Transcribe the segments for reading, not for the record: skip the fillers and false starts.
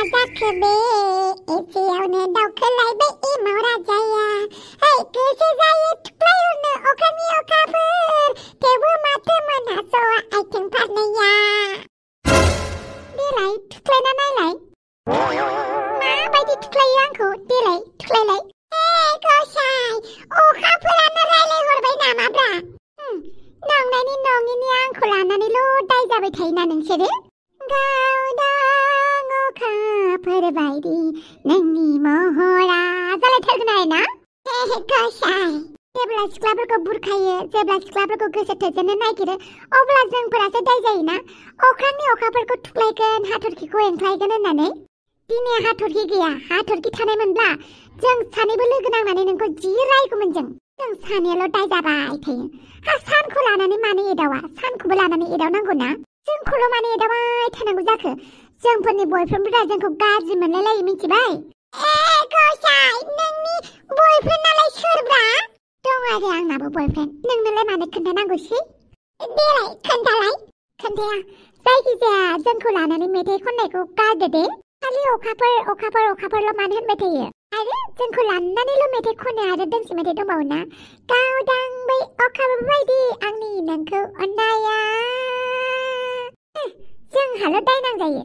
जाखो बे एसेयावनो दावखोलायबाय एमाव राजाया है गोसो जायो थुख्लायहरनो अखानि अखाफोर थेवबो माथो मोनहास'आ आथिं फारनैया देलाय थुख्लायना नायलाय माबायदि थुख्लायो आंखौ देलाय थुख्लायलाय गसाय अखाफोरानो रायलायहरबाय नामाब्रा नंनायनि नङिनि आंखौ लानानैल' दाय जाबाय थायोना नोंसोरो गावदां अखाफोर बायदि नोंनि महरा जालायथारगोन आरोना गसाय जेब्ला सिख्लाफोरखौ बुरखायो जेब्ला सिख्लाफोरखौ गोसो थोजेननो नागिरो अब्ला जोंफोरासो दाय जायोना अख्रांनि अखाफोरखौ थुख्लायगोन हाथरखिखौ एंख्लायगोन होननानै दिनै हाथरखि गैया हाथरखि थानायमोनब्ला जों सानैबो लोगो नांनानै नोंखौ जि रायगौमोन जों सानैयाल' दाय जाबाय थायो हा सानखौ लानानै मानो एदावा सानखौबो लानानै एदावनांगौ ना जोंखौल' मानो एदावबाय थानांगौ जाखो जोंफोरनि बयफ्रेन्डफोरा जोंखौ गाज्रि मोनलायलायो मिथिबाय गसाय नोंनि बयफ्रेन्डआलाय सोरब्रा दं आरो आंनाबो बयफ्रेन्ड नोंनोलाय मानो खोन्थानांगौसै देलाय खोन्थालाय खोन्थाया जायखिजाया जोंखौ लानानै मेथाइ खननायखौ गारदो दे खालि अखाफोरल' मानो होनबाय थायो आरो जोंखौ लानानैल' मेथाइ खनो आरो दोंसे मेथाइ दंबावो ना गावदां बै अखाफोर बायदि आंनि नोंखौ अननाया जोंहाल' दाय नांजायो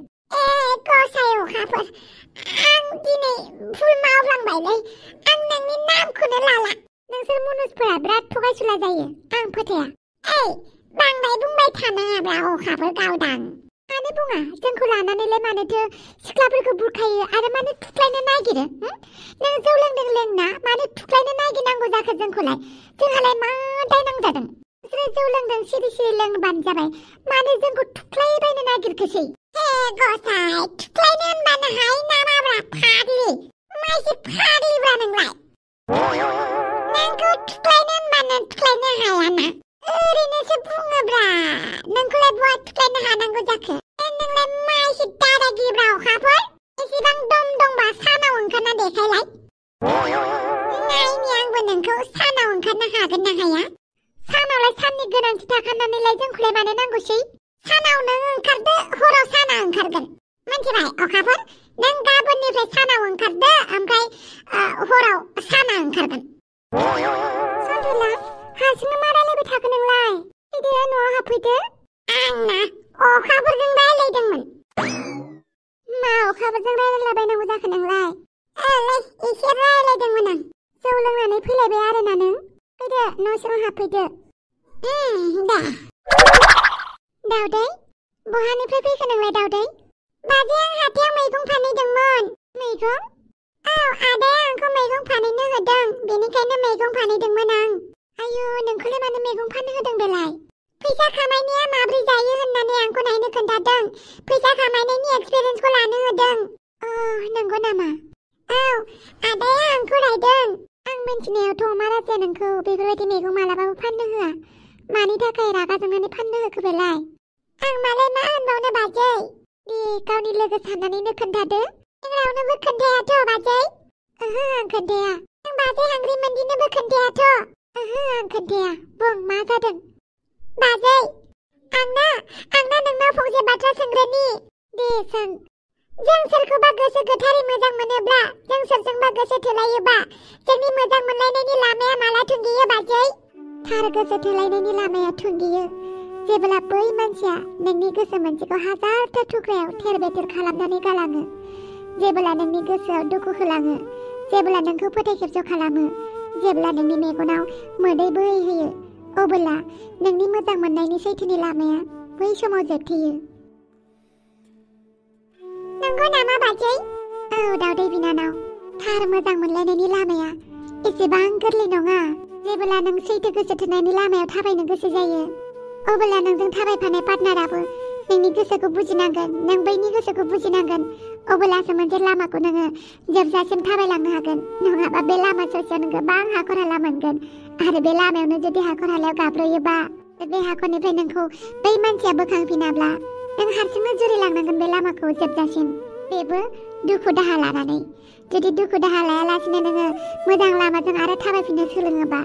गसाय अखाफोर आं दिनै भुल मावफ्लांबायलै आं नोंनि नामखौनो लाला नोंसोर मुनुसफोरा बिराद थगायसुला जायो आं फोथाया बांद्राय बुंबाय थानाङाब्रा अखाफोर गावदां मानो बुङा जोंखौ लानानैलाय मानोथो सिख्लाफोरखौ बुरखायो आरो मानो थुख्लायनो नागिरो नों जौ लोंदों लोंना मानो थुख्लायनो नागिरनांगौ जाखो जोंखौलाय जोंहालाय मा दाय नांजादों नोंसोरो जौ लोंदों सिरि सिरि लोंबानो जाबाय मानो जोंखौ थुख्लायबायनो नागिरखोसै गसाय थुख्लायनो होनबानो हाय नामाब्रा फाग्लि माइसि फाग्लिब्रा नोंलाय नोंखौ थुख्लायनो होनबानो थुख्लायनो हायाना ओरैनोसो बुङोब्रा नोंखौलाय बहा थुख्लायनो हानांगौ जाखो नोंलाय माइसि दादागिरिब्रा अखाफोर एसेबां दम दंबा सानाव ओंखारना देखायलाय नायनि आंबो नोंखौ सानाव ओंखारनो हागोन ना हाया सानावलाय साननि गोनांथि थाखानानैलाय जोंखौलाय मानो नांगौसै सानाव नों ओंखारदो हराव साना ओंखारगोन मिन्थिबाय अखाफोर नों गाबोननिफ्राय सानाव ओंखारदो ओमफ्राय हराव साना ओंखारगोन सन्जुला हारसिंनो मा रायलायबाय थाखो नोंलाय फैदो न'आव हाबफैदो आंना अखाफोरजों रायलायदोंमोन मा अखाफोरजों रायलायलाबायनांगौ जाखो नोंलाय एसे रायलायदोंमोन आं जौ लोंनानै फैलायबाय आरोना नों फैदो न' सिङाव हाबफैदो दे दावदै बहानिफ्राय फैखो नोंलाय दावदै बाजै आं हाथायाव मैगं फानहैदोंमोन मैगं आदाया आंखौ मैगं फानहैनो होदों बेनिखायनो मैगं फानहैदोंमोन आं आयु नोंखौलाय मानो मैगं फाननो होदों बेलाय फैसा खामायनाया माब्रै जायो होननानै आंखौ नायनो खोन्थादों फैसा खामायनायनि एक्सपिरियेन्सखौ लानो होदों नंगौ नामा आदाया आंखौ रायदों आं मिन्थिनायावथ' अमा राजाया नोंखौ बेफोरबायदि मैगं मालाबाबो फाननो होआ मानि थाखाय रागा जोंनानै फाननो होखो बेलाय आं मालाय मा होनबावनो बाजै दे गावनि लोगो साननानैनो खोन्थादो नों रावनोबो खोन्थायाथ' बाजै आं खोन्थाया नों बाजै हांग्रि मोनदिनोबो खोन्थायाथ' आं खोन्थाया बुं मा जादों बाजै आंना नोंनाव फंसे बाथ्रा सोंग्रोनि दे सों जों सोरखौबा गोसो गोथारै मोजां मोनोब्ला जों सोरजोंबा गोसो थोलायोबा जोंनि मोजां मोनलायनायनि लामाया माला थुंगेयो बाजै थार गोसो थोलायनायनि लामाया थुंगेयो जेब्ला बै मानसिया नोंनि गोसो मोनसेखौ हाजारथा थुख्रायाव थेर बेथेर खालामनानै गालाङो जेब्ला नोंनि गोसोआव दुखु होलाङो जेब्ला नोंखौ फोथायखेबस' खालामो जेब्ला नोंनि मेगनाव मोदै बोहैहोयो अब्ला नोंनि मोजां मोननायनि सैथोनि लामाया बै समाव जोबथेयो नंगौ नामा बाजै दावदै बिनानाव थार मोजां मोनलायनायनि लामाया एसेबां गोरलै नङा जेब्ला नों सैथो गोसो थोनायनि लामायाव थाबायनो गोसो जायो अब्ला नोंजों थाबायफानाय पार्टनाराबो नोंनि गोसोखौ बुजिनांगोन नों बैनि गोसोखौ बुजिनांगोन अब्लासो मोनसे लामाखौ नोङो जोबजासिम थाबायलांनो हागोन नङाबा बे लामा ससेयाव नों गोबां हाखर हाला मोनगोन आरो बे लामायावनो जुदि हाखर हालायाव गाब्र'योबा बे हाखरनिफ्राय नोंखौ बै मानसिया बोखांफिनाब्ला नों हारसिंनो जुरिलांनांगोन बे लामाखौ जोबजासिम बेबो दुखु दाहा लानानै जुदि दुखु दाहा लायालासिनो नोङो मोजां लामाजों आरो थाबायफिननो सोलोङोबा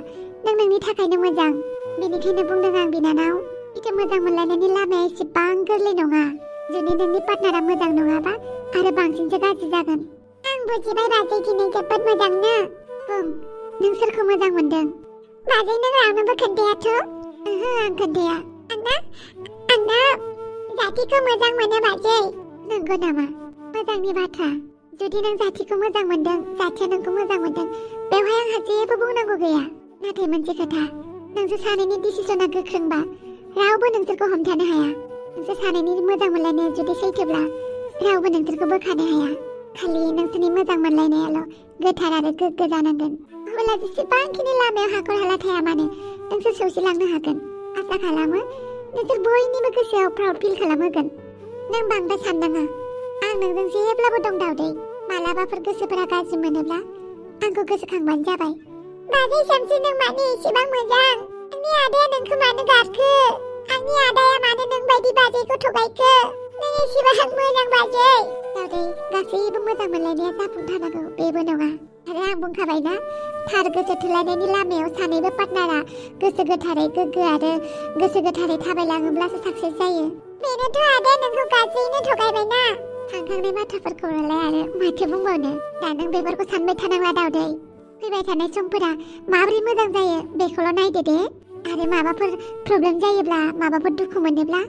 नों नोंनि थाखायनो मोजां बेनिखायनो बुंदों आं बिनानाव इथ' मोजां मोनलायनायनि लामाया एसेबां गोरलै नङा जुदि नोंनि पार्टनारा मोजां नङाबा आरो बांसिनसो गाज्रि जागोन। आं बुजिबाय बाजै दिनै जोबोद मोजांनो। बुं, नों सोरखौ मोजां मोनदों? बाजै नों रावनोबो खोन्थायाथ'? ओहो आं खोन्थाया। आंना जाथिखौ मोजां मोनो बाजै। नंगौ नामा? मोजांनि बाथ्रा। जुदि नों जाथिखौ मोजां मोनदों, जाथिया नोंखौ मोजां मोनदों, बेवहाय आंहा जेबो बुंनांगौ गैया। नाथाय मोनसे खोथा, नोंसोर सानैनि डिसिसना गोख्रोंबा रावबो नोंसोरखौ हमथानो हाया। नोंसोर सानैनि मोजां मोनलायनाया जुदि सैथोब्ला रावबो नोंसोरखौ बोखानो हाया। खालि नोंसोरनि मोजां मोनलायनायाल' गोथार आरो गोग्गो जानांगोन। अब्ला जेसेबांखिनि लामायाव हाखर हाला थाया मानो नोंसोर सौसिलांनो हागोन। आसा खालामो नोंसोर बयनिबो गोसोआव प्राउड फिल खालामहोगोन। नों बांद्राय साननाङा। आं नोंजों जेब्लाबो दं दावदै। मालाबाफोर गोसोफोरा गाज्रि मोनोब्ला आंखौ गोसोखांबानो जाबाय। बाजै सामसि नों मानो एसेबां मोजां? आंनि आदाया नोंखौ मानो गारखो? आंनि आदाया मानो नों बायदि बाजैखौ थगायखो? नों एसेबां मोजां बाजै। दावदै, गासैबो मोजां मोनलायनाया जाफुंथारनांगौ बेबो नङा। आरो आं बुंखाबायना, थार गोसो थोलायनायनि लामायाव सानैबो पार्टनारा गोसो गोथारै गोग्गो आरो गोसो गोथारै थाबायलाङोब्लासो साक्सेस जायो। बेनोथ' आदाया नोंखौ गाज्रियैनो थगायबायना। थांखांनाय बाथ्राफोरखौलाय आरो माथो बुंबावनो। दा नों बेफोरखौ सानबाय थानांला दावदै। फैबाय थानाय समफोरा माबोरै मोजां जायो बेखौल' नायदो दे। आरो माबाफोर प्रब्लेम जायोब्ला, माबाफोर दुखु मोनोब्ला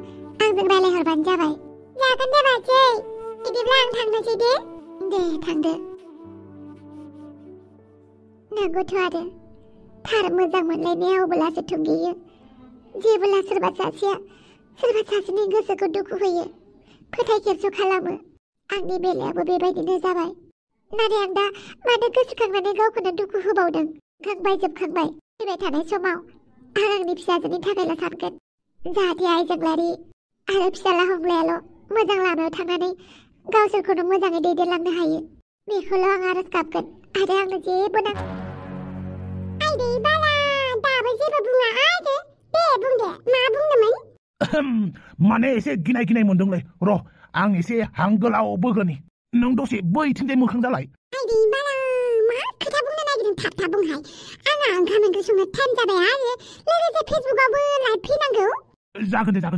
आंजों रायलायहरबानो जाबाय। जागोन दे बाजै। बिदिब्ला आं थांनोसै दे। दे थांदो। नंगौथ' आरो थार मोजां मोनलायनाया अब्लासो थुंगेयो। जेब्ला सोरबा सासेया सोरबा सासेनि गोसोखौ दुखु होयो, फोथाय खेबस' खालामो। आंनि बेलायावबो बेबायदिनो जाबाय। नाथाय आं दा मानो गोसोखांनानै गावखौनो दुखु होबावदों? जोबखांबाय। फैबाय थानाय समाव आं आंनि फिसाजोनि थाखायल' सानगोन। जाहाथे आइजोंलारि आरो फिसाला हंलायाल' मोजां लामायाव थांनानै गावसोरखौनो मोजाङै दैदेनलांनो हायो। बेखौल' आं आरज गाबगोन। आरो आंनो जेबो आइदै बाला, दाबो जेबो बुङा आरो? दे बुं दे, मा बुंदोंमोन? माने एसे गिनाय मोनदोंलै। र' आं एसे हां गोलाव बोग्रोनि। नों दसे बैथिंजाय मोखां जालाय। आइदै बाला, मा खोथा बुंनो नागिरदों? थाब बुंहाय। आंहा ओंखाम ओंख्रि संनो टाइम जाबाय आरो लोगोसे फेसबुकआवबो लाइभ फैनांगौ। जागोन दे। दे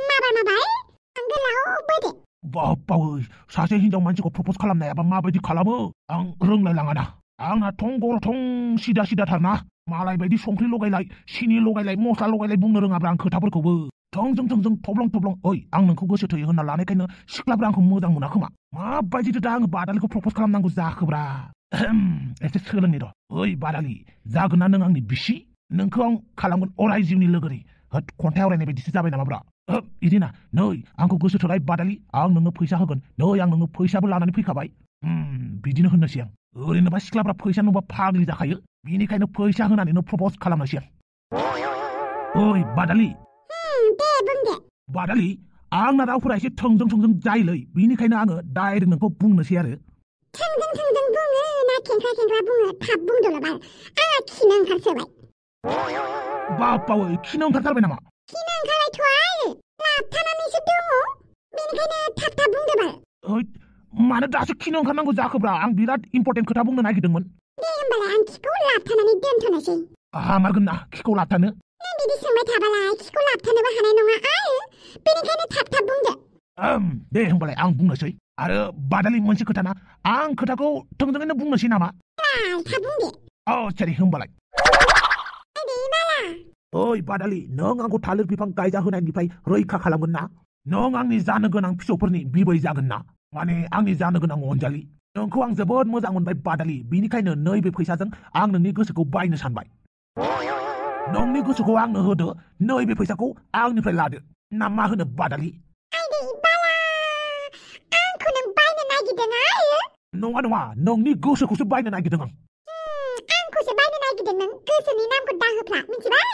माबाय आं गोलाव बोदे। बावै सासे हिनजाव मानसिखौ प्रप'ज खालामनायाबा माबायदि खालामो आं रोंलायलाङाना। आंना थं गरथं सिदाथारना। मालाय बायदि संख्रि लगायलाय, सिनि लगायलाय, मस्ला लगायलाय बुंनो रोङाब्रा आं खोथाफोरखौबो। थोंजों थब्लं ओइ आं नोंखौ गोसो थोयो होनना लानायखायनो सिख्लाफ्रा आंखौ मोजां मोना खोमा। माबायदिथो दा आङो बादालिखौ प्रप'ज खालामनांगौ जाखोब्रा। एसे सोलोंनि र'। ओइ बादालि, जागोन ना नों आंनि बिसि? नोंखौ आं खालामगोन अराय जिउनि लोगोरि। होद, खन्थाइ आवरायनाय बायदिसो जाबाय नामाब्रा? इदिना नै आंखौ गोसो थोलाय बादालि, आं नोंनो फैसा होगोन। नै आं नोंनो फैसाबो लानानै फैखाबाय। बिदिनो होननोसै आं। ओरैनोबा सिख्लाफ्रा फैसा नुबा फाग्लि जाखायो। बेनिखायनो फैसा होनानैनो प्रप'ज खालामनोसै आं। ओइ बादालि। दे बुं दे। बादालि, आंना रावफोरा एसे थोंजों जायोलै। बेनिखायनो आङो डाइरेक्ट नोंखौ बुंनोसै आरो। थोंजों बुङो ना खेंख्रा बुङो? थाब बुंदोल' बाल। आंहा खिनो ओंखारसोबाय। बावै खिनो ओंखारथारबाय नामा? खिनो ओंखारबायथ' आरो लाबथानानैसो दङ। बेनिखायनो थाब बुंदो बाल। मानो दासो खिनो ओंखारनांगौ जाखोब्रा? आं बिराद इम्पर्टेन्ट खोथा बुंनो नागिरदोंमोन। दे होमबालाय आं खिखौ लाबथानानै दोनथ'नोसै। हामारगोन ना खिखौ लाबथानो? नों बिदि सोंबाय थाबालाय खिखौ लाबथानोबो हानाय नङा आरो। बेनिखायनो थाब बुंदो। दे होमबालाय आं बुंनोसै। आरो बादालि, मोनसे खोथा ना, आं खोथाखौ थोंजोङैनो बुंनोसै नामा? थाब बुं दे। सरि होमबालाय। ओइ बादालि, नों आंखौ थालिर बिफां गायजा होनायनिफ्राय रैखा खालामगोन ना? नों आंनि जानो गोनां फिसौफोरनि बिबै जागोन ना? माने आंनि जानो गोनां अनजालि। नोंखौ आं जोबोद मोजां मोनबाय बादालि। बेनिखायनो नैबे फैसाजों आं नोंनि गोसोखौ बायनो सानबाय। नोंनि गोसोखौ आंनो होदो, नैबे फैसाखौ आंनिफ्राय लादो। ना मा होनो बादालि? आंखौ नों बायनो नागिरदों आरो? नङा, नोंनि गोसोखौसो बायनो नागिरदों आं। आंखौसो बायनो नागिरदों नों? गोसोनि नामखौ दाहोफ्ला, मिथिबाय?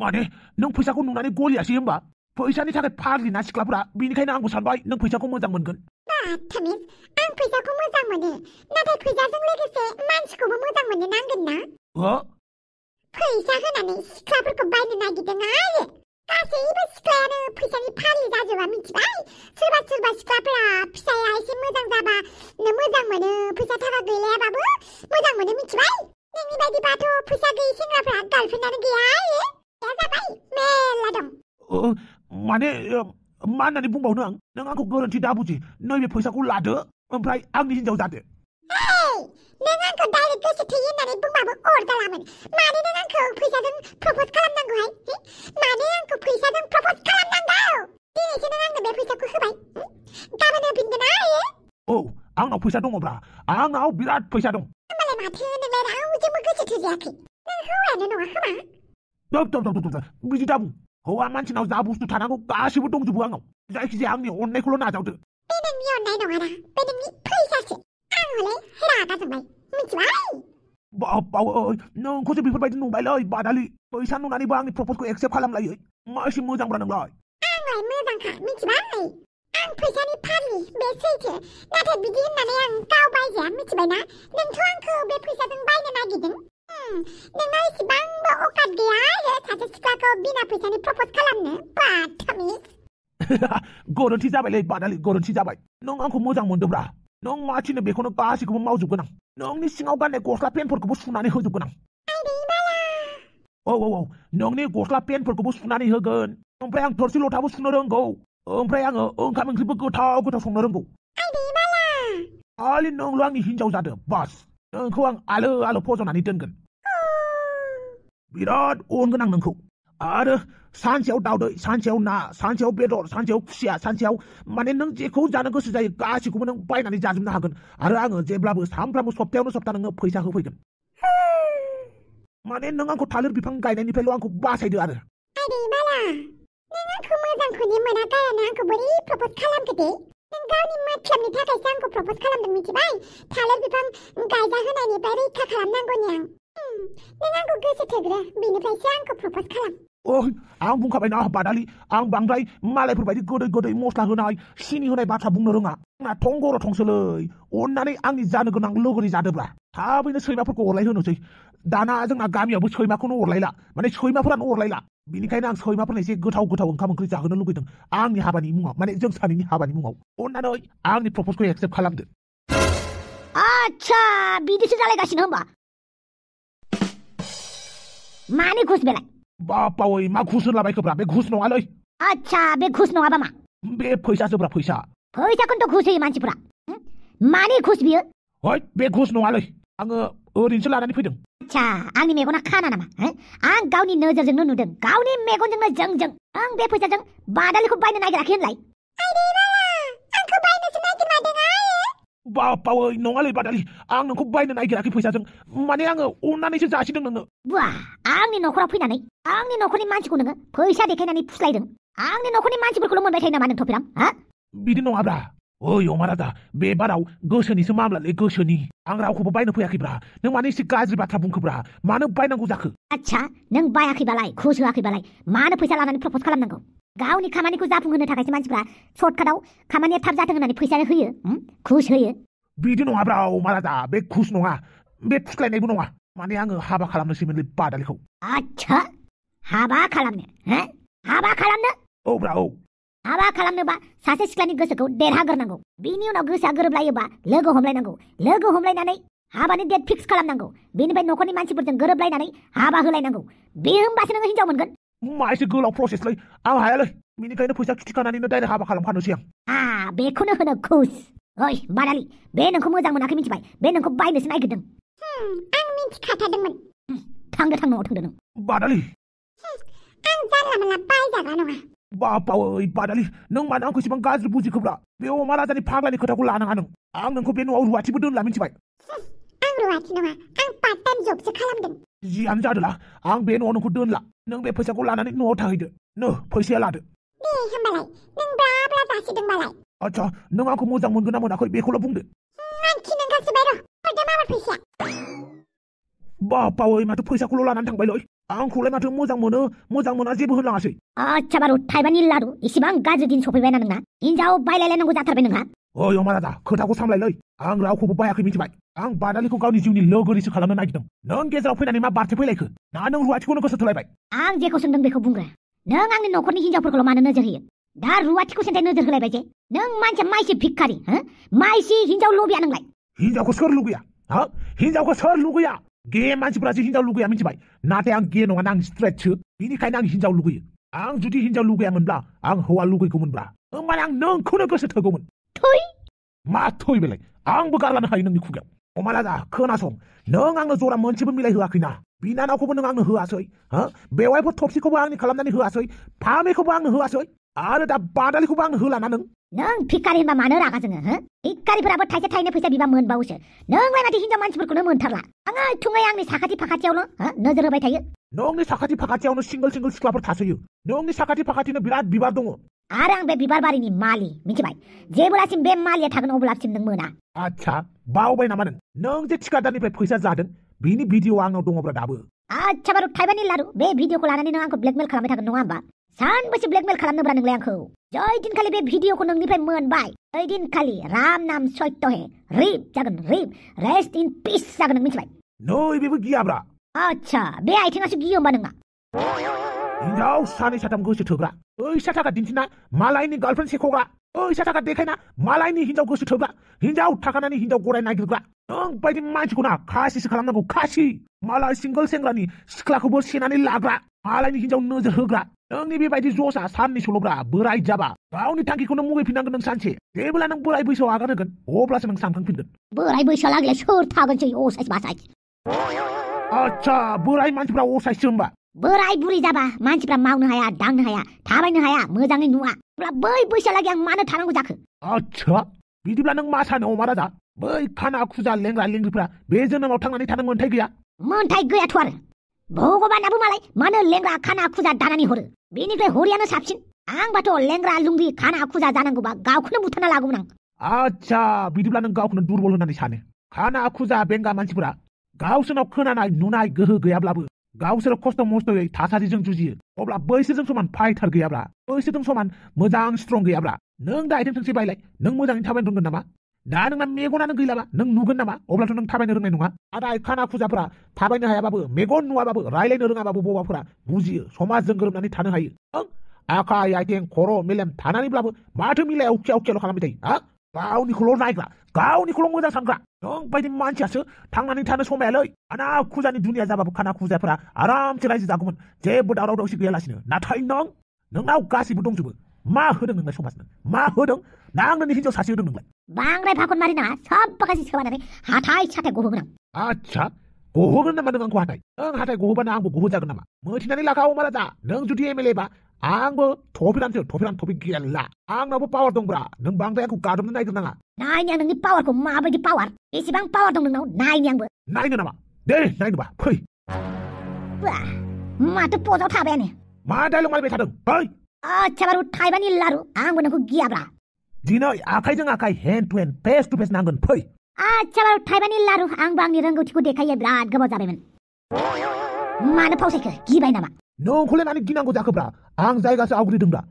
माने नों फैसाखौ नुनानै गलियासै होमबा? फैसानि थाखाय फाग्लि ना सिख्लाफोरा। बेनिखायनो आंबो सानबाय नों फैसाखौ मोजां मोनगोन। आं फैसाखौ मोजां मोनो, नाथाय फैसाजों लोगोसे मानसिखौबो मोजां मोननो नांगोन ना? फैसा होनानै सिख्लाफोरखौ बायनो नागिरदों आरो? गासैबो सिख्लायानो फैसानि फाग्लि जाजोबा, मिथिबाय? सोरबा सिख्लाफोरा फिसाया एसे मोजां जाबा मोजां मोनो, फैसा थाखा गैलायाबाबो मोजां मोनो, मिथिबाय? नोंनि बायदिबाथ' फैसा गैयि सेंग्राफ्रा गार्लफ्रेन्डानो गैया आरो? जाबाय, मेरला दं। माने मा होननानै बुंबावनो आं नों आंखौ गोरोन्थि दाबुजि नैबे फैसाखौ लादो ओमफ्राय आंनि हिनजाव जादो नों आंखौ डाइरेक्ट गोसो थैयो होननानै बुंबाबो अरजालामोन मानो नों आंखौ फैसाजों प्रप'ज खालामनांगौहाय मानो आंखौ फैसाजों प्रप'ज खालामनांगौ दिनैसो नों आंनो बे फैसाखौ होबाय गाबोन होफिनगोन ना औ आंनाव फैसा दङब्रा आंनाव बिराद फैसा दं होमबालाय माथो नोंलाय रावजोंबो गोसो थोजायाखै नों हौवायानो नङा खोमा बिदि दाबुं हौवा मानसिनाव जा बुस्थु थानांगौ गासिबो दंजोबो आंनाव जायखिजाया आंनि अननायखौल' नाजावदो बे नोंनि अननाय नङाना बे नोंनि फैसासो आं हले रागा जोंबाय मिथिबाय नोंखौसो बेफोरबायदि नुबायलै बादालि फैसा नुनानैबो आंनि प्रप'जखौ एक्सेप्ट खालामलायो मा एसे मोजांब्रा नोंलाय आंलाय मोजांखा मिथिबाय आं फैसानि फाग्लि बे सैथो नाथाय बिदि होननानै आं गाव बायजाया मिथिबायना नोंथ' आंखौ बे फैसाजों बायनो नागिरदों नोंनाव एसेबांबो अकात गैया आरो सासे सिख्लाखौ बिना फैसानि प्रप'ज खालामनो बाथामिज गोरोन्थि जाबायलै बादालि गोरोन्थि जाबाय नों आंखौ मोजां मोनदोंब्रा नों मा थिनो बेखौनो गासैखौबो मावजोबगोन आं नोंनि सिङाव गाननाय गस्ला पेन्टफोरखौबो सुनानै होजोबगोन आं औ नोंनि गस्ला पेन्टफोरखौबो सुनानै होगोन ओमफ्राय आं थोरसि लथाबो सुनो रोंगौ ओमफ्राय आङो ओंखाम ओंख्रिबो गोथाव संनो रोंगौ खालि नोंल' आंनि हिनजाव जादो बास नोंखौ आं आलो आलो फज'नानै दोनगोन बिराद अनगोन आं नोंखौ आरो सानसेयाव दावदै सानसेयाव ना सानसेयाव बेदर सानसेयाव खुसिया सानसेयाव माने नों जेखौ जानो गोसो जायो गासिखौबो नों बायनानै जाजोबनो हागोन आरो आङो जेब्लाबो सानफ्रामबो सप्तायावनो सप्ता नोङो फैसा होफैगोन माने नों आंखौ थालिर बिफां गायनायनिफ्रायल' आंखौ बासायदो आरो नों आंखौ मोजांखौनो मोनागारानो आंखौ बोरै प्रप'ज खालामखो दे नों गावनि मोथ्लोबनि थाखायसो आंखौ प्रप'ज खालामदों मिथिबाय थालिर बिफां गायजा होनायनिफ्राय रैखा खालामनांगौनि आं नों आंखौ गोसो थोग्रो बेनिफ्रायसो आंखौ प्रप'ज खालाम आं बुंखाबायना बादालि आं बांद्राय मालायफोरबायदि गोदै मस्ला होनाय सिनि होनाय बाथ्रा बुंनो रोङा आंना थंगर थंसोलै अननानै आंनि जानो गोनां लोगोरि जादोब्रा थाबैनो सैमाफोरखौ अरलाय होनोसै दाना जोंना गामियावबो सैमाखौनो अरलायला माने सैमाफोरानो अरलायला बेनिखायनो आं सैमाफोरनो एसे गोथाव ओंखाम ओंख्रि जाहोनो लुगैदों आंनि हाबानि मुङाव माने जों सानैनि हाबानि मुङाव अननानै आंनि प्रप'जखौ एक्सेप्ट खालामदो आच्छा बिदिसो जालायगासिनो होमबा मानि घुस बेलाय बापावै मा घुस होनलाबायखोब्रा बे घुस नङालै आच्छा बे घुस नङाबा मा बे फैसासोब्रा फैसाखौनोथ' घुस होयो मानसिफोरा मानि घुस बियो बे घुस नङालै आङो ओरैनोसो लानानै फैदों आच्छा आंनि मेगना खाना नामा आं गावनि नोजोरजोंनो नुदों गावनि मेगनजोंनो जों आं बे फैसाजों बादालिखौ बायनो नागिराखै होनलाय आंखौ बायनोसो नागिरमारदों बापावै नङालै बादालि आं नोंखौ बायनो नागिराखै फैसाजों माने आङो अननानैसो जासिदों नोंनो बुआ आंनि न'खराव फैनानै आंनि न'खरनि मानसिखौ नोङो फैसा देखायनानै फुस्लायदों आंनि न'खरनि मानसिफोरखौल' मोनबाय थायो नामा नों थफिराम बिदि नङाब्रा ओइ अमा राजा बे बाराव गोसोनिसो मामलालै गोसोनि आं रावखौबो बायनो फैयाखैब्रा नों मानो एसे गाज्रि बाथ्रा बुंखोब्रा मानो बायनांगौ जाखो आच्छा नों बायाखैबालाय घुस होआखैबालाय मानो फैसा लानानै प्रप'ज खालामनांगौ गावनि खामानिखौ जाफुंहोनो थाखायसो मानसिफ्रा सर्टकाटाव खामानिया थाब जाथों होननानै फैसा होयो घुस होयो बिदि नङाब्रा अमा राजा बे घुस नङा बे फुस्लायनायबो नङा माने आङो हाबा खालामनोसैमोनलै बादालिखौ आच्छा हाबा खालामनो औब्रा हाबा खालामनोबा सासे सिख्लानि गोसोखौ देरहाग्रोनांगौ बिनि उनाव गोसोआ गोरोबलायोबा लोगो हमलायनानै हाबानि डेट फिक्स खालामनांगौ बेनिफ्राय न'खरनि मानसिफोरजों गोरोबलायनानै हाबा होलायनांगौ बे होमबासो नोङो हिनजाव मोनगोन मा एसे गोलाव प्रसेसलै आं हायालै बेनिखायनो फैसा खिथिखानानैनो डाइरेक्ट हाबा खालामखानोसै आं बेखौनो होनो घुस ओइ बादालि बे नोंखौ मोजां मोनाखै मिथिबाय बे नोंखौ बायनोसो नागिरदों आं मिथिखाथारदोंमोन थांदो न'आव थांदो नों बादालि आं जानला मोनला बायजाग्रा नङा बापावै बादालि नों मानो आंखौ इसेबां गाज्रि बुजिखोब्रा बे अमा राजानि फाग्लानि खोथाखौ लानाङा नों आं नोंखौ बे न'आव रुवाथिबो दोनला मिथिबाय आं रुवाथि नङा आं पार्ट टाइम जबसो खालामदों जियानो जादोला आं बे न'आव नोंखौ दोनला नों बे फैसाखौ लानानै न'आव थाहैदो नो फैसाया लादो दे होमबालाय नों ब्ला जासिदोंबालाय आच्छा नों आंखौ मोजां मोनगोन ना मोनाखै बेखौल' बुंदो आं खिनोंगासिबाय र' हरदो माबार फैसाया बापावै माथो फैसाखौल' लानानै थांबायलै आंखौलाय माथो मोजां मोना जेबो होनलाङासै आच्छा बारु थाइबानि लारु इसेबां गाज्रि दिन सफैबायना नोंना हिनजाव बायलायलायनांगौ जाथारबाय नोंहा ओइ अमा राजा खोथाखौ सामलायलै आं रावखौबो बायाखै मिथिबाय आं बादालिखौ गावनि जिउनि लोगोरिसो खालामनो नागिरदों नों गेजेराव फैनानै मा बारथे फैलायखो ना नों रुवाथिखौनो गोसो थोलायबाय आं जेखौ सोंदों बेखौ बुंग्रा नों आंनि न'खरनि हिनजावफोरखौल' मानो नोजोर होयो दा रुवाथिखौ सेन्थाय नोजोर होलायबाय जे नों मानसिया माइसि भिखारि माइसि हिनजाव लुबैया नोंलाय हिनजावखौ सोर लुगैया गे मानसिफोरासो हिनजाव लुगैया मिथिबाय नाथाय आं गे नङा आं स्ट्रेटसो बेनिखायनो आं हिनजाव लुगैयो आं जुदि हिनजाव लुगैयामोनब्ला आं हौवा लुगैगौमोनब्ला होमबाना आं नोंखौनो गोसो थोगौमोन थुइ मा थै बेलाय आंबो गारलानो हायो नोंनि खुगायाव अमाला जा खोनासं नों आंनो जरा मोनसेबो मिलाय होआखैना बिनानावखौबो नों आंनो होआसै हो बेवाइफोर थबसिखौबो आंनि खालामनानै होआसै फामेखौबो आंनो होआसै आरो दा बादालिखौबो आंनो होलाना नों भिखारि होनबा मानो रागा जोङो हो भिखारिफोराबो थाइसे थाइनै फैसा बिबा मोनबावोसो नोंलाय माथो हिनजाव मानसिफोरखौनो मोनथारला आङो थुङै आंनि साखाथि फाखाथियावनो नोजोर होबाय थायो नोंनि साखाथि फाखाथियावनो सिंगल सिख्लाफोर थासोयो नोंनि साखाथि फाखाथिनो बिराद बिबार दङ आरो आं बे बिबार बारिनि मालि मिथिबाय जेब्लासिम बे मालिया थागोन अब्लासिम नों मोना आच्छा बावबाय नामा नों जे थिकादारनिफ्राय फैसा जादों बिनि भिडिअ आंनाव दङब्रा दाबो आच्छा बारु थाइबानि लारु बे भिडिअखौ लानानै नों आंखौ ब्लेकमेल खालामबाय थागोन नङा होमबा सानबेसे ब्लेकमेल खालामनोब्रा नोंलाय आंखौ जय दिनखालि बे भिडिअखौ नोंनिफ्राय मोनबाय ओइ दिनखालि राम नाम सत्य हे रिप जागोन रिप रेस्ट इन पिस जागोन नों मिथिबाय नै बेबो गियाब्रा आच्छा बे आइथिङासो गियो होमबा नोंना हिनजाव सानै साथाम गोसो थोग्रा फैसा थाखा दिन्थिना मालायनि गार्लफ्रेन्ड सेखग्रा फैसा थाखा देखायना मालायनि हिनजाव गोसो थोग्रा हिनजाव थाखानानै हिनजाव गराय नागिरग्रा नों बायदि मानसिखौ ना खासिसो खालामनांगौ खासि मालाय सिंगल सेंग्रानि सिख्लाखौबो सेनानै लाग्रा मालायनि हिनजाव नोजोर होग्रा नोंनि बेबायदि जसा साननि सल'ब्रा बोराय जाबा गावनि थांखिखौनो मुगैफिननांगोन नों सानसे जेब्ला नों बोराय बैसोआव आगान होगोन अब्लासो नों सानखांफिनगोन बोराय बैसोआव लागलाय सोर थागोनसै असाइस बासाइस आच्छा बोराय मानसिफ्रा असाइससो होमबा बोराय बुरि जाबा मानसिफ्रा मावनो हाया दांनो हाया थाबायनो हाया मोजाङै नुवा अब्ला बै बैसोआलागै आं मानो थानांगौ जाखो आच्छा बिदिब्ला नों मा सानो अमा राजा बै खाना खुजा लेंग्रा लेंग्रिफ्रा बे जोनोमाव थांनानै थानो मोन्थाय गैया मोन्थाय गैयाथ' आरो भगबानाबो मालाय मानो लेंग्रा खाना खुजा दानानै हरो बेनिफ्राय हरियानो साबसिन आंबाथ' लेंग्रा लुंग्रि खाना खुजा जानांगौबा गावखौनो बुथारना लागौमोन आं आच्छा बिदिब्ला नों गावखौनो दुरबल होननानै सानो खाना खुजा बेंगा मानसिफोरा गावसोरनाव खोनानाय नुनाय गोहो गैयाब्लाबो गावसोर खस्थ' मस्थ'यै थासारिजों जुजियो अब्ला बैसोरजों समान फाइटार गैयाब्ला बैसोरजों समान मोजां स्ट्रं गैयाब्ला नों दा आइथिं थोंसे बायलाय नों मोजाङै थाबायनो रोंगोन नामा दा नोंना मेगनानो गैलाबा नों नुगोन नामा अब्लाथ' नों थाबायनो रोंनाय नङा नाथाय खाना खुजाफोरा थाबायनो हायाबाबो मेगन नुवाबाबो रायलायनो रोङाबाबो बबाफोरा बुजियो समाजजों गोरोबनानै थानो हायो आखाइ आइथिं खर' मेलेम थानानैब्लाबो माथो मिलाया उखिया उखियाल' खालामबाय थायो गावनिखौल' नायग्रा गावनिखौल' मोजां सानग्रा नों बायदि मानसियासो थांनानै थानो समायालै खाना खुजानि दुनिया जाबाबो खाना खुजाफोरा आरामसे रायजो जागौमोन जेबो दावराव दावसि गैयालासिनो नाथाय नोंनाव गासिबो दंजोबो मा होदों नोंलाय समाजनो मा होदों ना आं नोंनि हिनजाव सासे होदों नोंलाय बांद्राय फाखन मारि नाङा सब गासै सोबानानै हाथाय साथाय गहोगोन आं आच्छा गहोगोन नामा नों आंखौ हाथाय नों हाथाय गहोबानो आंबो गहोजागोन नामा मोथिनानै लाखा अमा राजा नों जुदि एमएलए बा आंबो थफिरान थफि गेला आंनावबो पावार दंब्रा नों बांद्राय आंखौ गादबनो नागिरनाङा नायनि आं नोंनि पावारखौ माबायदि पावार बेसेबां पावार दं नोंनाव नायनि आंबो नायनो नामा दे नायनोबा फै माथो पजाव थाबायानो मा डायलग मारिबाय थादों फै आच्छा बारु थाइबानि लारु आंबो नोंखौ गियाब्रा दिनै आखाइजों आखाइ hand to hand face to face नांगोन फै आच्छा बारु थाइबानि लारु आंबो आंनि रोंगौथिखौ देखायो बिराद गोबाव जाबायमोन मानो फावसायखो गिबाय नामा नोंखौलाय मानो गिनांगौ जाखोब्रा आं जायगासो आवग्रिदोंब्रा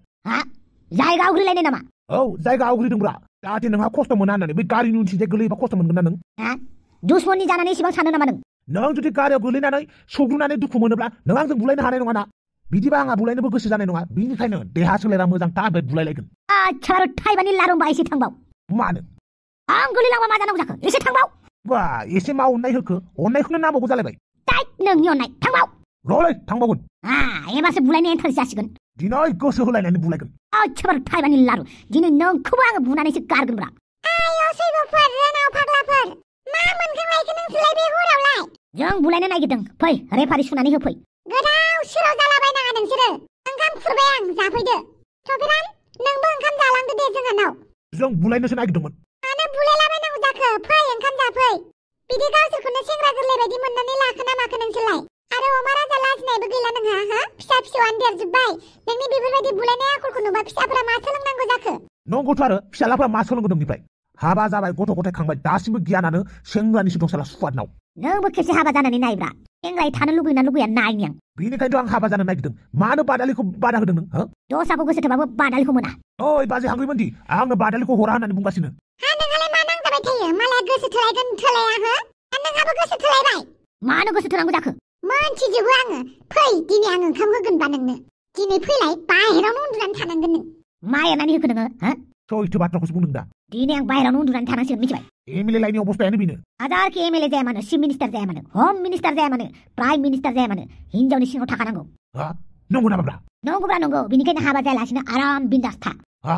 जायगा आवग्रिलायनाय नामा औ जायगा आवग्रिदोंब्रा जाहाथे नोंहा खस्थ' मोना होननानै बै गारिनि उनथिंजाय गोलैयोबा खस्थ' मोनगोन ना नों दुश्मननि जानानै इसेबां सानो नामा नों जुदि गारियाव गोलैनानै सौग्रुनानै दुखु मोनोब्ला नों आंजों बुलायनो हानाय नङा ना बिदिबा आंहा बुलायनोबो गोसो जानाय नङा बिनिखायनो देहा सोलेरा मोजां थाबाय बुलायलायगोन आच्छा बारु थाइबानि लारु होनबा एसे थांबाव मानो आं गोलैलांबा मा जानांगौ जाखो एसे थांबाव बा एसे मा अननाय होखो अननायखौनो नांबावगौ जालायबाय टाइट नोंनि अननाय थांबाव र'लै थांबावगोन एबारसो बुलायनाया इन्टारेस्ट जासिगोन दिनै गोसो होलायनानै बुलायगोन आच्छा बारु थाइबानि लारु दिनै नोंखौबो आङो बुनानैसो गारगोनब्रा आय' सैबोफोर रेनाव फाग्लाफोर मा मोनखांलायखो नोंसोरलाय बे हरावलाय जों बुलायनो नागिरदों फै रेफारि सुनानै होफै गोदाव सोराव जालाबायनाङा नोंसोरो ओंखाम खुरबाय आं जाफैदो थफिरान नोंबो ओंखाम जालांदो दे जोंहानाव जों बुलायनोसो नागिरदोंमोन मानो बुलायलाबायनांगौ जाखो फै ओंखाम जाफै बिदि गावसोरखौनो सेंग्रा गोरलै बायदि मोननानै लाखो ना माखो नोंसोरलाय आरो अमा राजा लाजिनायबो गैला नोंहा फिसा फिसौआनो देरजोब्बाय नोंनि बेफोरबायदि बुलायनाय आखलखौ नुबा फिसाफोरा मा सोलोंनांगौ जाखो नंगौथ' आरो फिसालाफ्रा मा सोलोंगौ नोंनिफ्राय हाबा जाबाय गथ' गथाय खांबाय दासिमबो गियानानो सेंग्रानिसो दंसाला सुवादनाव नोंबो खेबसे हाबा जानानै नायब्रा सेंग्रायै थानो लुगैना लुगैया नायनि आं बेनिखायनोथ' आं हाबा जानो नागिरदों मानो बादालिखौ बादा होदों नों दस्राखौ गोसो थोबाबो बादालिखौ मोना ओइ बाजै हांग्रिमोनदि आंनो बादालिखौ हरा होननानै बुंगासिनो नोंहालाय मा नांजाबाय थायो मालाय गोसो थोलायगोन थोलाया नोंहाबो गोसो थोलायबाय मानो गोसो थोनांगौ जाखो मोनथिजोबो आङो फै दिनै आं ओंखाम होगोनबा नोंनो दिनै फैलाय बाहेरावनो उन्दुनानै थानांगोन नों मा एरनानै होखो नोङो सैथो बाथ्राखौसो बुंदों दा दिनै आं बाहेरावनो उन्दुनानै थानांसिगोन मिथिबाय एमएलए लाइननि अबस्थायानो बेनो हाजारखि एमएलए जाया मानो चिफ मिनिस्टार जाया मानो होम मिनिस्टार जाया मानो प्राइम मिनिस्टार जाया मानो हिनजावनि सिङाव थाखानांगौ नंगौ नामाब्रा नंगौब्रा नंगौ बिनिखायनो हाबा जायालासिनो आराम बिन्दास था हा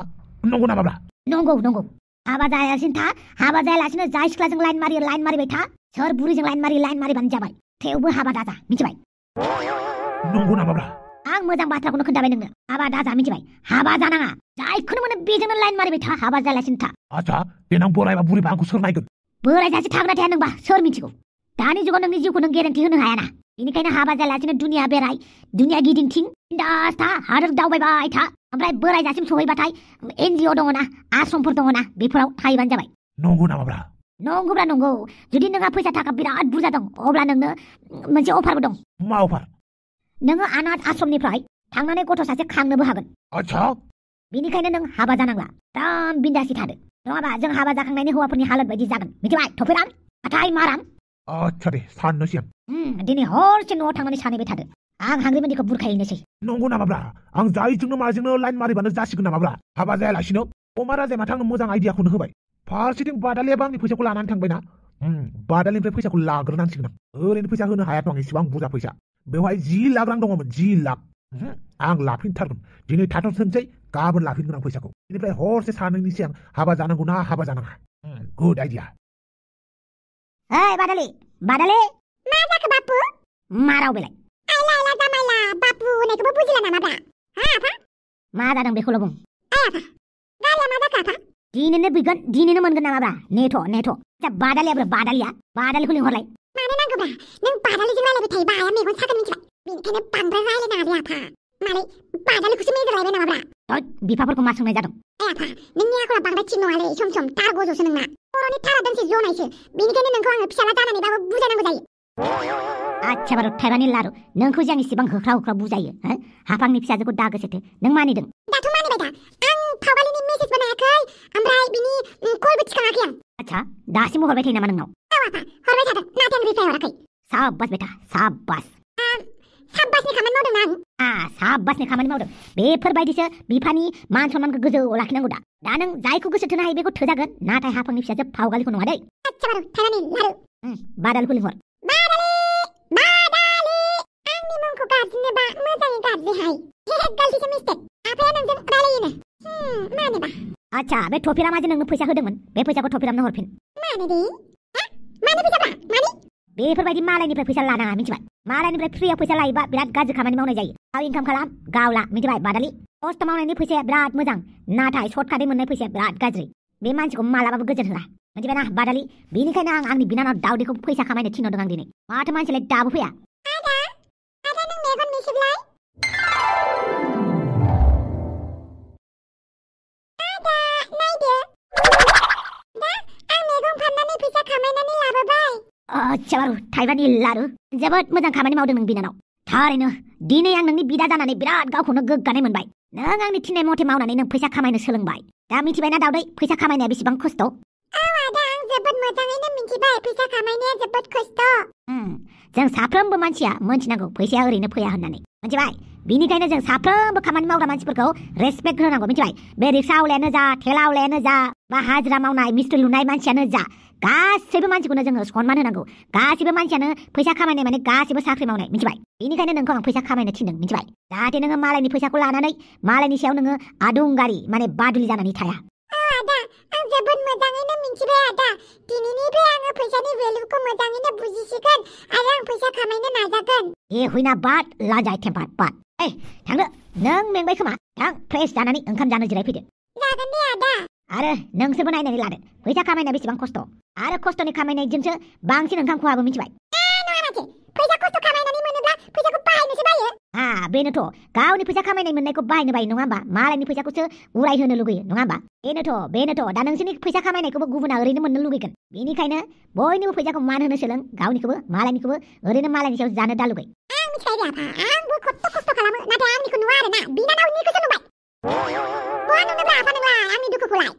नंगौ नामाब्रा नंगौ हाबा जायालासिनो था हाबा जायालासिनो जाय सिख्लाजों लाइन मारिबाय था सोर बुरिजों लाइन मारिबानो जाबाय थेवबो हाबा दाजा मिथिबाय नंगौ नामाब्रा आं मोजां बाथ्राखौनो खोन्थाबाय नोंनो हाबा दाजा मिथिबाय हाबा जानाङा जायखौनो मोनो बेजोंनो लाइन मारिबाय था हाबा जायालासिनो था आच्छा देनां बोरायबा बुरिबा आंखौ सोर नायगोन बोराय जासे थागोना थाया नोंबा सोर मिथिगौ दानि जुगाव नोंनि जिउखौ नों गेरेन्टि होनो हायाना बेनिखायनो हाबा जायालासिनो दुनिया बेराय दुनिया गिदिंथिं बिन्दास था हादोर दावबायबाय था ओमफ्राय बोराय जासिम सहैबाथाय एनजिअ दङना आश्रमफोर दङना बेफोराव थाहैबानो जाबाय नंगौ नामाब्रा नंगौब्रा नंगौ जुदि नोंहा फैसा थाखा बिराद बुरजा दं अब्ला नोंनो मोनसे अफारबो दं मा अफार नोङो अनाथ आश्रमनिफ्राय थांनानै गथ' सासे खांनोबो हागोन आच्छा बेनिखायनो नों हाबा जानांला आराम बिन्दासै थादो नङाबा जों हाबा जाखांनायनि हौवाफोरनि हालोद बायदि जागोन मिथिबाय थफेराम आथाय माराम आच्छा दे साननोसै आं दिनै हरसे न'आव थांनानै सानैबाय थादो आं हांग्रिमोननिखौ बुरखायनोसै नंगौ नामाब्रा आं जायजोंनो माजोंनो लाइन मारिबानो जासिगोन नामाब्रा हाबा जायालासिनो अमा राजाया माथो आंनो मोजां आइडियाखौनो होबाय फारसेथिं बादालियाबो आंनि फैसाखौ लानानै थांबायना बादालिनिफ्राय फैसाखौ लाग्रोनांसिगोन आं ओरैनो फैसा होनो हायाथ' आं इसेबां बुरजा फैसा बेवहाय 10 लाख रां दङमोन 10 लाख आं लाफिनथारगोन दिनै थाथ'सै गाबोन लाफिनगोन आं फैसाखौ बेनिफ्राय हरसे सानैनि सिगां हाबा जानांगौ ना हाबा जानाङा गुड आइडिया ओइ बादालि बादालि मा जाखो बापु माराव बेलाय आइला जामाइला बापु होननायखौबो बुजिला नामाब्रा हा आफा मा जादों बेखौल' बुं आफा गालिया मा जाखो आफा दिनैनो बिगोन दिनैनो मोनगोन नामाब्रा नेथ' बादालिखौ लिंहरलाय मानो नांगौब्रा नों बादालिजों रायलायबाय थायोबा आया मेगन सागोन मिथिबाय बेनिखायनो बांद्राय रायलायनो हाया आफा मालाय बादालिखौसो मेजर लायबाय नामाब्रा बिफाफोरखौ मा सोंनाय जादों आफा नोंनि आखला बांद्राय थिग नङालै सम तार गज'सो नोंना खर'नि थारा दोंसे जनायसो बेनिखायनो नोंखौ आङो फिसाला जानानैबाबो बुजायनांगौ जायो आच्छा बारु थाइबानि लारु नोंखौ जे आं इसेबां होख्रा बुजायो हाफांनि फिसाजोखौ दा गोसोथो नों मानिदों दाथ' मानिबाय दा आं फावगालिनि मेसेज बानायाखै ओमफ्राय बिनि कलबो थिखाङाखै आं आच्छा दासिमबो हरबाय थायो नामा नोंनाव औ आफा हरबाय थादों नाथाय आं रिप्लाय हराखै साब्बास बेटा साब्बास साब्बासनि खामानि मावदों आं साब्बासनि खामानि मावदों बेफोरबायदिसो बिफानि मान सनमानखौ गोजौआव लाखिनांगौ दा नों जायखौ गोसो थोनो हायो बेखौ थोजागोन नाथाय हाफांनि फिसाजो फावगालिखौ नङा दै आच्छा बारु थाइबानि लारु बादालिखौ लिंहर बादालि आंनि मुंखौ गाबज्रिनोबा मोजाङै गाबज्रिहाय गालथिसो मिस्टेक आफाया नोंजों रायलायोनो मानोबा आच्छा बे थफिरामा जे नोंनो फैसा होदोंमोन बे फैसाखौ थफिरामनो हरफिन मानो दे मानो फैसाब्रा मानि बेफोरबायदि मालायनिफ्राय फैसा लानाङा मिथिबाय मालायनिफ्राय फ्रियाव फैसा लायोबा बिराद गाज्रि खामानि मावनाय जायो गाव इनकाम खालाम गावला मिथिबाय बादालि खस्थ' मावनायनि फैसाया बिराद मोजां नाथाय सर्टकाटै मोननाय फैसाया बिराद गाज्रि बे मानसिखौ मालाबाबो गोजोन होआ मिथिबायना बादालि बेनिखायनो आं आंनि बिनानाव दाउदैखौ फैसा खामायनो थिनहरदों आं दिनै माथो मानसिलाय दाबो फैया आदा नों मेगन मिसिबलाय आदा नायदो दा आं मेगन फाननानै फैसा खामायनानै लाबोबाय आच्छा बारु थाइबानि लारु जोबोद मोजां खामानि मावदों नों बिनानाव थारैनो दिनै आं नोंनि बिदा जानानै बिराद गावखौनो गोग्गानाय मोनबाय नों आंनि थिननाय मथे मावनानै नों फैसा खामायनो सोलोंबाय दा मिथिबायना दाउदै फैसा खामायनाया बेसेबां खस्थ' औ आदा आं जोबोद मोजाङैनो मिथिबाय फैसा खामायनाया जोबोद खस्थ' जों साफ्रोमबो मानसिया मोनथिनांगौ फैसाया ओरैनो फैया होननानै मिथिबाय बिनिखायनो जों साफ्रोमबो खामानि मावग्रा मानसिफोरखौ रेसपेक्ट होनांगौ मिथिबाय बे रिक्सा आवलायानो जा थेला आवलायानो जा बा हाजिरा मावनाय मिस्ट्रि लुनाय मानसियानो जा गासैबो मानसिखौनो जोङो सनमान होनांगौ गासैबो मानसियानो फैसा खामायनाय माने गासैबो साख्रि मावनाय मिथिबाय बेनिखायनो नोंखौ आं फैसा खामायनो थिनदों मिथिबाय जाहाथे नोङो मालायनि फैसाखौ लानानै मालायनि सायाव नोङो आदुंगारि माने बादुलि जानानै थाया आदा आं जोबोद मोजाङैनो मिथिबाय आदा दिनैनिफ्राय आङो फैसानि भेलुखौ मोजाङैनो बुजिसिगोन आरो आं फैसा खामायनो नाजागोन हुइना बाद लाजाय टेम्पार बाद थांदो नों मेंबाय खोमा थां फ्रेस जानानै ओंखाम जानो जिरायफैदो जागोन दे आदा आरो नोंसोरबो नायनानै लादो फैसा खामायनाया बेसेबां खस्थ' आरो खस्थ'नि खामायनायजोंसो बांसिन ओंखाम खहाबो मिथिबाय नङा माथो फैसा खस्थ' खामायनानै मोनोब्ला फैसाखौ बाहायनोसो बायो बेनोथ' गावनि फैसा खामायनाय मोननायखौ बाहायनो बायो नङा होमबा मालायनि फैसाखौसो उरायहोनो लुगैयो नङा होमबा बेनोथ' दा नोंसोरनि फैसा खामायनायखौबो गुबुना ओरैनो मोननो लुगैगोन बेनिखायनो बयनिबो फैसाखौ मान होनो सोलों गावनिखौबो मालायनिखौबो ओरैनो मालायनि सायाव जानो दा लुगै आं मिथिबाय दे आफा आंबो खस्थ' खालामो नाथाय आंनिखौ नुवा आरोना बिनानावनिखौसो नुबाय बहा नुनोब्रा आफा नोंलाय आंनि दुखुखौलाय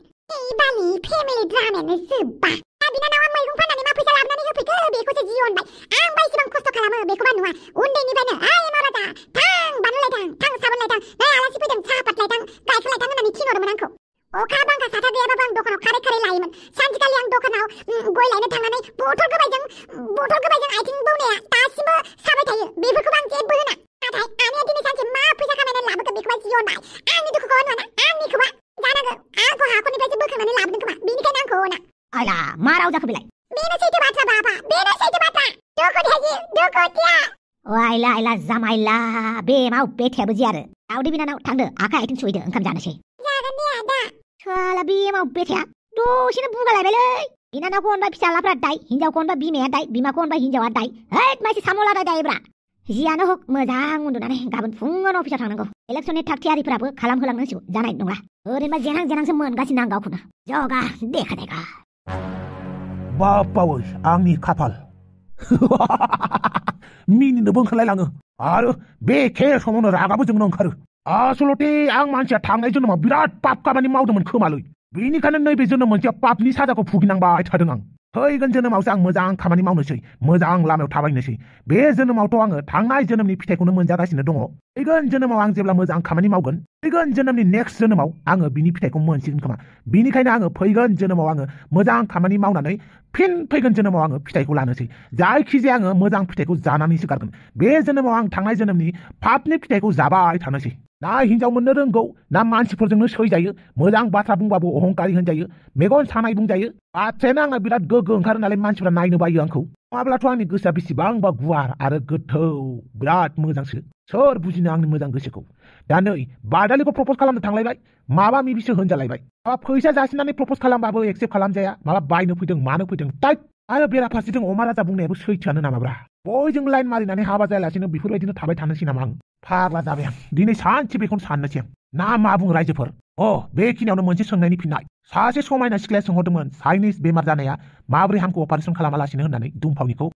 बालि फेमिलि ड्रामायानो जोब्बा बिनानावा मैगं फाननानै मा फैसा लाबोनानै होफैखो बेखौसो जि अनबाय आंबा इसेबां खस्थ' खालामो बेखौबा नुवा उन्दैनिफ्रायनो माराजा थां बानलुलाय थां साबोनलाय थां नै आलासि फैदों साहापातलाय थां गाइखेरलाय थां होननानै थिनहरोमोन आंखौ अखा बांखा साथा गैयाबाबो आं दखानाव खारै लायोमोन सानसेखालि आं दखानाव गय लायनो थांनानै बथल गोबायजों आथिं बौनाया दासिमबो साबाय थायो बेफोरखौबो आं जेबो होना नाथाय आनैया दिनै सानसे मा फैसा खामायनानै लाबोगोन बेखौबा जियनबाय आंनि दुखुखौ अनना आंनिखौबा जानांगौ आंखौ हाखरनिफ्रायसो बोखांनानै लाबोदों खोमा बेनिखायनो आंखौ अना आयला मा राव जाखो बेलाय बेनो सैथो बाथ्रा बाबा बेनो सैथो बाथ्रा दुखुथिया आयला आयला जामायला बे माव बेथायाबो जि आरो दावदै बिनानाव थांदो आखाइ आथिं सुहैदो ओंखाम जानोसै जागोन दे आदा साला बे माव बेथाया दसेनो बुगालायबायलै बिनानावखौ अनबा फिसालाफ्रा दाय हिनजावखौ अनबा बिमाया दाय बिमाखौ अनबा हिनजावा दाय हैद मानसि सामलादाय दायब्रा जियानो हक मोजां उन्दुनानै गाबोन फुङावनो अफिसाव थांनांगौ इलेक्सननि थाग थियारिफोराबो खालामहोलांनांसिगौ जानाय नंला ओरैनोबा जेनांसो मोनगासिनो आं गावखौनो जगा देखा बापावै आंनि खाफाल मिनिनोबो ओंखारलायलाङो आरो बे खे समावनो रागाबो जोंनो ओंखारो आसलते आं मानसिया थांनाय जोनोमाव बिराद पाप खामानि मावदोंमोन खोमालै बेनिखायनो नैबे जोनोम मोनसेया पापनि साजाखौ भुगिनांबाय थादों आं फैगोन जोनोमावसो आं मोजां खामानि मावनोसै मोजां लामायाव थाबायनोसै बे जोनोमावथ' आङो थांनाय जोनोमनि फिथाइखौनो मोनजागासिनो दङ फैगोन जोनोमाव आं जेब्ला मोजां खामानि मावगोन फैगोन जोनोमनि नेक्स्ट जोनोमाव आङो बिनि फिथाइखौ मोनसिगोन खोमा बिनिखायनो आङो फैगोन जोनोमाव आङो मोजां खामानि मावनानै फिन फैगोन जोनोमाव आङो फिथाइखौ लानोसै जायखिजाया आङो मोजां फिथाइखौ जानानैसो गारगोन बे जोनोमाव आं थांनाय जोनोमनि पापनि फिथाइखौ जाबाय थानोसै ना हिनजाव मोननो रोंगौ ना मानसिफोरजोंनो सैजायो मोजां बाथ्रा बुंबाबो अहंकारि होनजायो मेगन सानाय बुंजायो बाथ्रायानो आंना बिराद गोगो ओंखारो नालाय मानसिफ्रा नायनो बायो आंखौ नङाब्लाथ' आंनि गोसोआ बेसेबांबा गुवार आरो गोथौ बिराद मोजांसो सोर बुजिनो आंनि मोजां गोसोखौ दा नै बादालिखौ प्रपज खालामनो थांलायबाय माबा मिबिसो होनजालायबाय माबा फैसा जासिनानै प्रपज खालामबाबो एक्सेप्ट खालामजाया माबा बायनो फैदों मानो फैदों टाइट आरो बेराफारसेथिं अमा राजा बुंनायाबो सैथोआनो नामाब्रा बयजों लाइन मारिनानै हाबा जायालासिनो बेफोरबायदिनो थाबाय थानोसै नामा आं फाग्ला जाबाय आं दिनै सानसे बेखौनो साननोसै आं ना मा बुङो रायजोफोर बेखिनियावनो मोनसे सोंनायनि फिननाय सासे समायना सिख्लाया सोंहरदोंमोन चाइनिज बेमार जानाया माबोरै हामखौ अपारेसन खालामालासिनो होननानै दुमफावनिखौ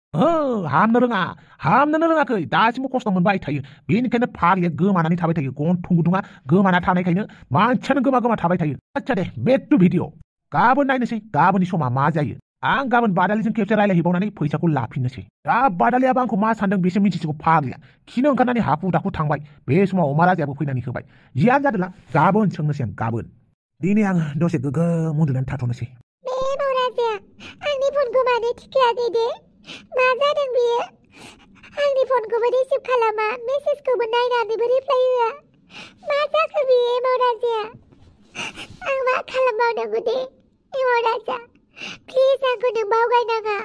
हामनोनो रोङाखै दासिमबो खस्थ' मोनबाय थायो बेनिखायनो फाग्लिया गोमानानै थाबाय थायो गन्थं गुदुङा गोमाना थानायखायनो मानसियानो गोमा थाबाय थायो आच्छा दे बेक टु भिडिअ गाबोन नायनोसै गाबोननि समा मा जायो आं गाबोन बादालिजों खेबसे रायलायहैबावनानै फैसाखौ लाफिननोसै दा बादालियाबो आंखौ मा सानदों बेसो मिथिसिगौ फाग्लिया खिनो ओंखारनानै हाखु दाखु थांबाय बे समाव अमा राजायाबो फैनानै होबाय जियानो जादोंला गाबोन सोंनोसै आं गाबोन दिनै आङो दसे गोगोम उन्दुनानै थाथ'नोसै बे मावराजाया आंनि फनखौ मानो थिखायाखै दे मा जादों बेयो आंनि फनखौबो रिसिभ खालामा मेसेजखौबो नायनानैबो रिप्लाय होआ मा जाखो बेयो मावराजाया आं मा खालामबावनांगौ दे मावराजा प्लिज आंखौ नों बावगारनाङा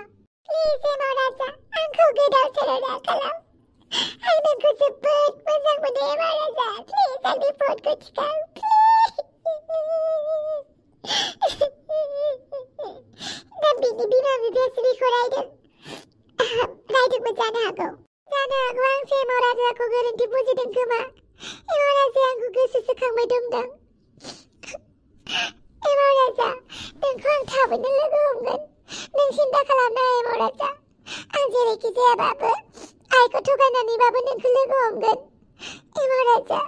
प्लिज मावराजा आंखौ गोदाव सोराव खालाम आं नोंखौ जोबोद मोजां मोनो मावराजा प्लिज आंनि फनखौ थिखां दा बिनि बिमा बिफाया सिरिखौ रायदोंबो जानो हागौ आंसो मावराजाखौ गोरोन्थि बुजिदों खोमा मावराजाया आंखौ गोसोसोखांबाय दंदां मावराजा नोंखौ आं थाबैनो लोगो हमगोन नों सिन्था खालामनाङा मावराजा आं जेरैखि जायाबाबो आइखौ थगायनानैबाबो नोंखौ लोगो हमगोन मावराजा